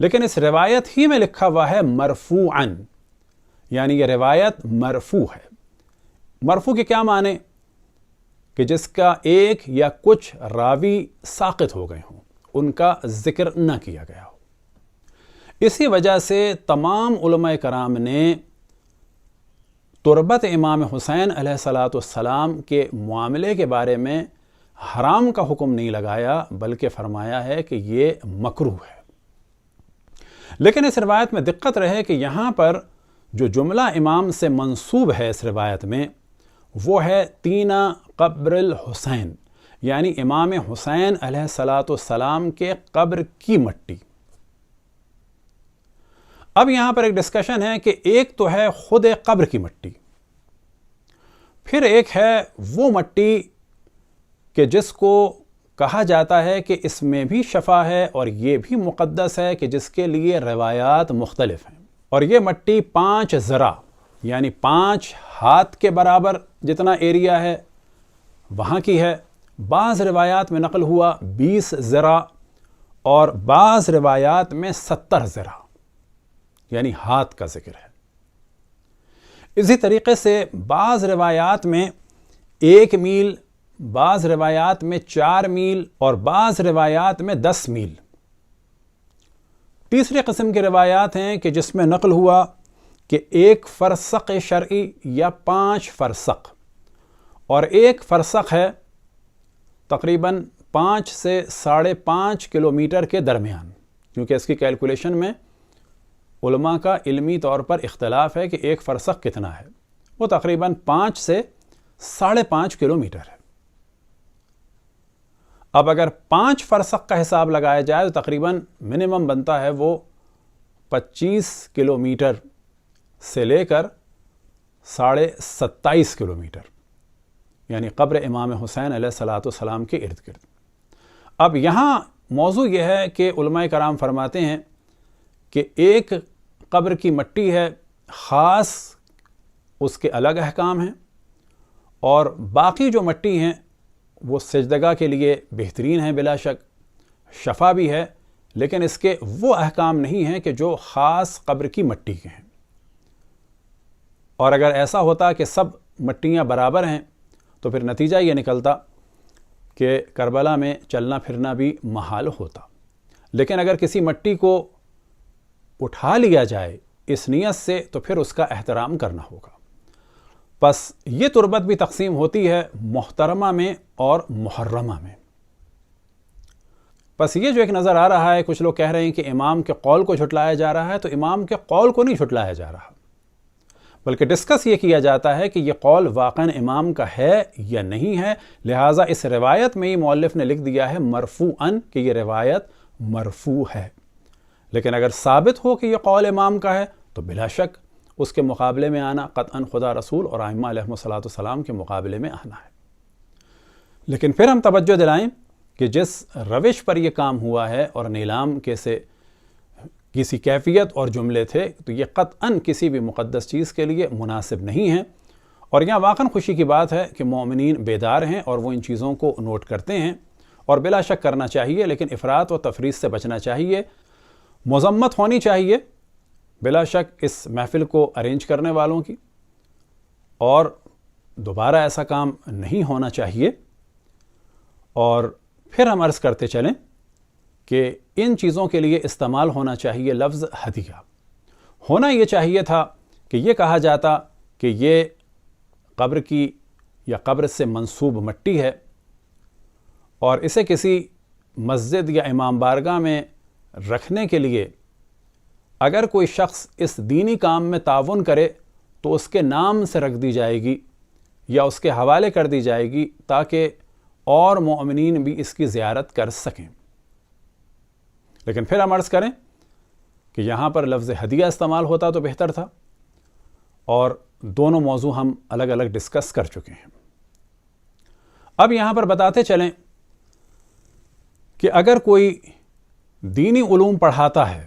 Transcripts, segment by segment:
لیکن اس روایت ہی میں لکھا ہوا ہے مرفوعاً، یعنی یہ روایت مرفوع ہے۔ مرفوع کے کیا معنی؟ کہ جس کا ایک یا کچھ راوی ساقط ہو گئے ہوں، ان کا ذکر نہ کیا گیا ہو۔ اسی وجہ سے تمام علماء کرام نے تربت امام حسین علیہ السلام کے معاملے کے بارے میں حرام کا حکم نہیں لگایا، بلکہ فرمایا ہے کہ یہ مکروہ ہے۔ لیکن اس روایت میں دقت رہے کہ یہاں پر جو جملہ امام سے منسوب ہے اس روایت میں، وہ ہے تینا قبر الحسین، یعنی امام حسین علیہ السلام کے قبر کی مٹی۔ اب یہاں پر ایک ڈسکشن ہے کہ ایک تو ہے خود قبر کی مٹی، پھر ایک ہے وہ مٹی کہ جس کو کہا جاتا ہے کہ اس میں بھی شفا ہے اور یہ بھی مقدس ہے، کہ جس کے لیے روایات مختلف ہیں۔ اور یہ مٹی 5 ذرا یعنی 5 ہاتھ کے برابر جتنا ایریا ہے وہاں کی ہے۔ بعض روایات میں نقل ہوا 20 ذرا اور بعض روایات میں 70 ذرا یعنی ہاتھ کا ذکر ہے۔ اسی طریقے سے بعض روایات میں 1 میل، بعض روایات میں 4 میل اور بعض روایات میں 10 میل۔ تیسری قسم کی روایات ہیں کہ جس میں نقل ہوا کہ 1 فرسخ شرعی یا 5 فرسخ، اور 1 فرسخ ہے تقریباً 5 سے 5.5 کلومیٹر کے درمیان، کیونکہ اس کی کیلکولیشن میں علماء کا علمی طور پر اختلاف ہے کہ 1 فرسخ کتنا ہے، وہ تقریباً 5 سے 5.5 کلومیٹر ہے۔ اب اگر 5 فرسخ کا حساب لگایا جائے تو تقریباً منیمم بنتا ہے وہ 25 کلومیٹر سے لے کر 27.5 کلومیٹر، یعنی قبر امام حسین علیہ السلام کے ارد گرد۔ اب یہاں موضوع یہ ہے کہ علماء کرام فرماتے ہیں کہ ایک قبر کی مٹی ہے، خاص اس کے الگ احکام ہیں، اور باقی جو مٹی ہیں وہ سجدگاہ کے لیے بہترین ہیں، بلا شک شفا بھی ہے، لیکن اس کے وہ احکام نہیں ہیں کہ جو خاص قبر کی مٹی کے ہیں۔ اور اگر ایسا ہوتا کہ سب مٹیاں برابر ہیں تو پھر نتیجہ یہ نکلتا کہ کربلا میں چلنا پھرنا بھی محال ہوتا۔ لیکن اگر کسی مٹی کو اٹھا لیا جائے اس نیت سے تو پھر اس کا احترام کرنا ہوگا۔ بس یہ تربت بھی تقسیم ہوتی ہے محترمہ میں اور محرمہ میں۔ بس یہ جو ایک نظر آ رہا ہے، کچھ لوگ کہہ رہے ہیں کہ امام کے قول کو جھٹلایا جا رہا ہے، تو امام کے قول کو نہیں جھٹلایا جا رہا، بلکہ ڈسکس یہ کیا جاتا ہے کہ یہ قول واقعاً امام کا ہے یا نہیں ہے۔ لہٰذا اس روایت میں ہی مؤلف نے لکھ دیا ہے مرفوعاً کہ یہ روایت مرفوع ہے۔ لیکن اگر ثابت ہو کہ یہ قول امام کا ہے تو بلا شک اس کے مقابلے میں آنا قطعاً خدا رسول اور ائمہ علیہم السلام کے مقابلے میں آنا ہے۔ لیکن پھر ہم توجہ دلائیں کہ جس روش پر یہ کام ہوا ہے اور نیلام کے سے کسی کیفیت اور جملے تھے، تو یہ قطعاً کسی بھی مقدس چیز کے لیے مناسب نہیں ہے۔ اور یہاں واقعاً خوشی کی بات ہے کہ مومنین بیدار ہیں اور وہ ان چیزوں کو نوٹ کرتے ہیں، اور بلا شک کرنا چاہیے، لیکن افراط و تفریط سے بچنا چاہیے۔ مذمت ہونی چاہیے بلا شک اس محفل کو ارینج کرنے والوں کی، اور دوبارہ ایسا کام نہیں ہونا چاہیے۔ اور پھر ہم عرض کرتے چلیں کہ ان چیزوں کے لیے استعمال ہونا چاہیے لفظ ہدیہ۔ ہونا یہ چاہیے تھا کہ یہ کہا جاتا کہ یہ قبر کی یا قبر سے منسوب مٹی ہے، اور اسے کسی مسجد یا امام بارگاہ میں رکھنے کے لیے اگر کوئی شخص اس دینی کام میں تعاون کرے تو اس کے نام سے رکھ دی جائے گی یا اس کے حوالے کر دی جائے گی، تاکہ اور مومنین بھی اس کی زیارت کر سکیں۔ لیکن پھر ہم عرض کریں کہ یہاں پر لفظ ہدیہ استعمال ہوتا تو بہتر تھا، اور دونوں موضوع ہم الگ الگ ڈسکس کر چکے ہیں۔ اب یہاں پر بتاتے چلیں کہ اگر کوئی دینی علوم پڑھاتا ہے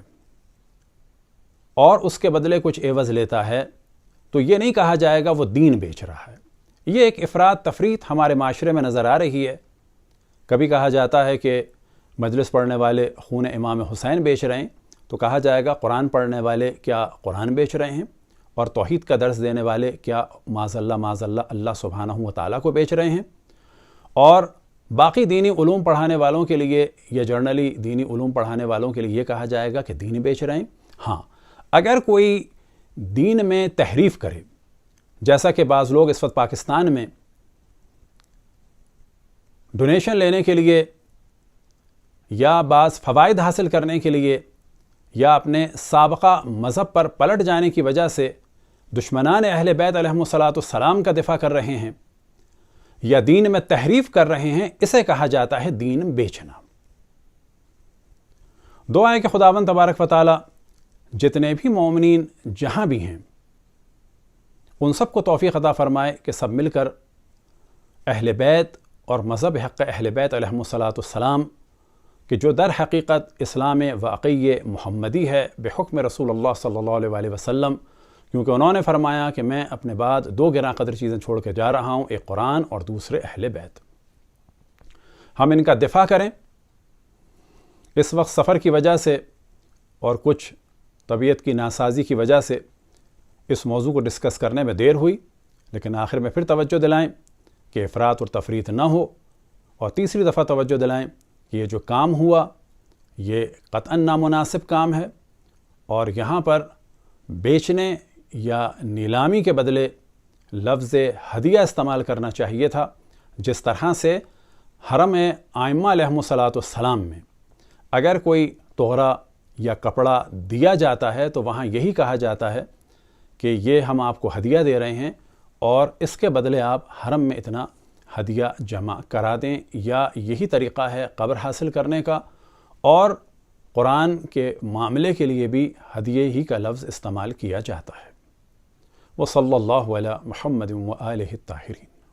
اور اس کے بدلے کچھ عوض لیتا ہے تو یہ نہیں کہا جائے گا وہ دین بیچ رہا ہے۔ یہ ایک افراط تفریط ہمارے معاشرے میں نظر آ رہی ہے۔ کبھی کہا جاتا ہے کہ مجلس پڑھنے والے خون امام حسین بیچ رہے ہیں، تو کہا جائے گا قرآن پڑھنے والے کیا قرآن بیچ رہے ہیں، اور توحید کا درس دینے والے کیا معاذ اللہ اللہ سبحانہ و تعالیٰ کو بیچ رہے ہیں، اور باقی دینی علوم پڑھانے والوں کے لیے یا جرنلی دینی علوم پڑھانے والوں کے لیے یہ کہا جائے گا کہ دین بیچ رہے ہیں۔ ہاں، اگر کوئی دین میں تحریف کرے، جیسا کہ بعض لوگ اس وقت پاکستان میں ڈونیشن لینے کے لیے یا بعض فوائد حاصل کرنے کے لیے یا اپنے سابقہ مذہب پر پلٹ جانے کی وجہ سے دشمنان اہل بیت علیہم السلام کا دفاع کر رہے ہیں یا دین میں تحریف کر رہے ہیں، اسے کہا جاتا ہے دین بیچنا۔ دعا ہے کہ خداوند تبارک و تعالی جتنے بھی مومنین جہاں بھی ہیں ان سب کو توفیق عطا فرمائے کہ سب مل کر اہل بیت اور مذہب حق اہل بیت علیہم السلام کہ جو در حقیقت اسلام واقعی محمدی ہے بحکم رسول اللہ صلی اللہ علیہ وسلم، کیونکہ انہوں نے فرمایا کہ میں اپنے بعد 2 گراں قدر چیزیں چھوڑ کے جا رہا ہوں، ایک قرآن اور دوسرے اہل بیت۔ ہم ان کا دفاع کریں۔ اس وقت سفر کی وجہ سے اور کچھ طبیعت کی ناسازی کی وجہ سے اس موضوع کو ڈسکس کرنے میں دیر ہوئی، لیکن آخر میں پھر توجہ دلائیں کہ افراط اور تفریط نہ ہو، اور تیسری دفعہ توجہ دلائیں کہ یہ جو کام ہوا یہ قطعاً نامناسب کام ہے، اور یہاں پر بیچنے یا نیلامی کے بدلے لفظ ہدیہ استعمال کرنا چاہیے تھا، جس طرح سے حرم ائمہ علیہم السلام میں اگر کوئی تحرہ یا کپڑا دیا جاتا ہے تو وہاں یہی کہا جاتا ہے کہ یہ ہم آپ کو ہدیہ دے رہے ہیں اور اس کے بدلے آپ حرم میں اتنا ہدیہ جمع کرا دیں، یا یہی طریقہ ہے قبر حاصل کرنے کا، اور قرآن کے معاملے کے لیے بھی ہدیے ہی کا لفظ استعمال کیا جاتا ہے۔ وصلی اللہ علی محمد و آلہ الطاہرین۔